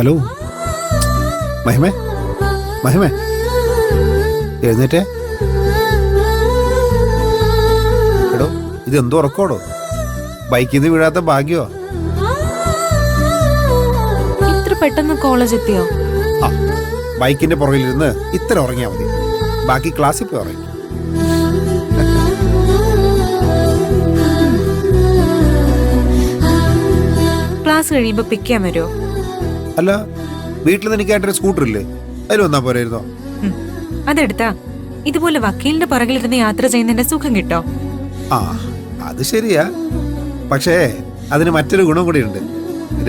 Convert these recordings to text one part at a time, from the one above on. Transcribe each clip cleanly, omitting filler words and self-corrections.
Hello മഹിമേ, മഹിമേ എഴുന്നേറ്റേ. എടോ ഇതെന്തോ ഉറക്കോടോ? ബൈക്കിൽ നിന്ന് വീഴാത്ത ഭാഗ്യോ? ഇത്ര പെട്ടെന്ന് കോളേജ് എത്തിയോ? ആ, ബൈക്കിന്റെ പുറകിലിരുന്ന് ഇത്ര ഉറങ്ങിയാ മതി, ബാക്കി ക്ലാസ്സിൽ പോയി ഉറങ്ങി. ക്ലാസ് കഴിയുമ്പോ പിക്ക് ചെയ്യാൻ വരുമോ? അല്ല, വീട്ടിൽ നിന്ന് എനിക്കായിട്ടൊരു സ്കൂട്ടർ ഇല്ലേ, അതിൽ വന്നാ പോരായിരുന്നോ? അതെടുത്താ ഇതുപോലെ വക്കീലിന്റെ പുറകിലിരുന്ന് യാത്ര ചെയ്യുന്നതിന്റെ സുഖം കിട്ടോ? ആ അത് ശരിയാ, പക്ഷേ അതിന് മറ്റൊരു ഗുണം കൂടി ഉണ്ട്.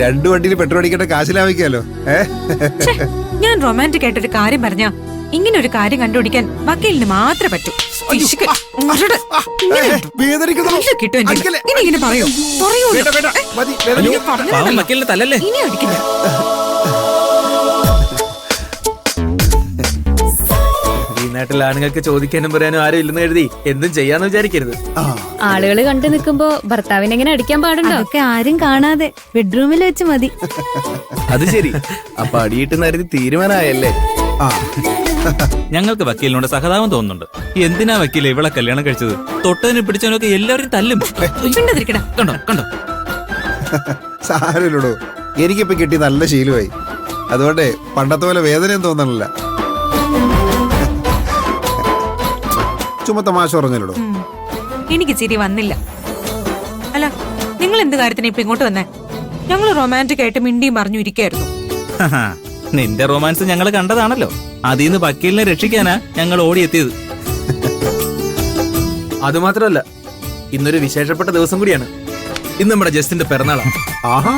രണ്ടു വണ്ടിയിൽ പെട്രോൾ അടിക്കേണ്ട കാശ് ലാഭിക്കാലോ. ഞാൻ റൊമാൻറ്റിക് ആയിട്ടൊരു കാര്യം പറഞ്ഞ ഇങ്ങനെ ഒരു കാര്യം കണ്ടുപിടിക്കാൻ വക്കീലിന് മാത്രമേ പറ്റൂ. കിട്ടും ഇനി ഇങ്ങനെ പറയൂ, വക്കീലിന്റെ തല്ലല്ലേ? ഇനി അടിക്കില്ല. ഈ നാട്ടിൽ ആണുങ്ങൾക്ക് ചോദിക്കാനും പറയാനും ആരും ഇല്ലെന്ന് എഴുതി എന്തും ചെയ്യാന്ന് വിചാരിക്കരുത്. ആളുകൾ കണ്ടു നിൽക്കുമ്പോ ഭർത്താവിനെ എങ്ങനെ അടിക്കാൻ പാടുണ്ടോ? ഒക്കെ ആരും കാണാതെ ബെഡ്റൂമിൽ വെച്ച് മതി. അത് ശരി, അപ്പൊ അടിയിട്ട് നേരത്തെ തീരുമാനമായല്ലേ? ഞങ്ങൾക്ക് വക്കീലിനോട് സഹതാപം തോന്നുന്നുണ്ട്. എന്തിനാ വക്കീലെ ഇവളെ കല്യാണം കഴിച്ചത്? തൊട്ടതിനെ പിടിച്ചവനൊക്കെ എല്ലാവരും തല്ലും. കണ്ടോ കണ്ടോ? സാരമില്ലടോ, എനിക്കിപ്പോ കിട്ടി നല്ല ശീലമായി. അതുകൊണ്ട് പണ്ടത്തെ പോലെ വേദനയും തോന്നണില്ല. ചുമ തമാശ പറഞ്ഞല്ലോ. എനിക്ക് ചിരി വന്നില്ല. അല്ല, നിങ്ങൾ എന്ത് കാര്യത്തിന് ഇപ്പൊ ഇങ്ങോട്ട് വന്നേ? ഞങ്ങൾ റൊമാൻറ്റിക് ആയിട്ട് മിണ്ടിയും പറഞ്ഞു ഇരിക്കായിരുന്നു. നിന്റെ റൊമാൻസ് ഞങ്ങൾ കണ്ടതാണല്ലോ. അതിന്ന് വക്കീലിനെ രക്ഷിക്കാനാ ഞങ്ങൾ ഓടിയെത്തിയത്. അതുമാത്രമല്ല, ഇന്നൊരു വിശേഷപ്പെട്ട ദിവസം കൂടിയാണ്. ഇന്ന് നമ്മുടെ ജസ്റ്റിന്റെ പിറന്നാളാണ്. ആഹാ,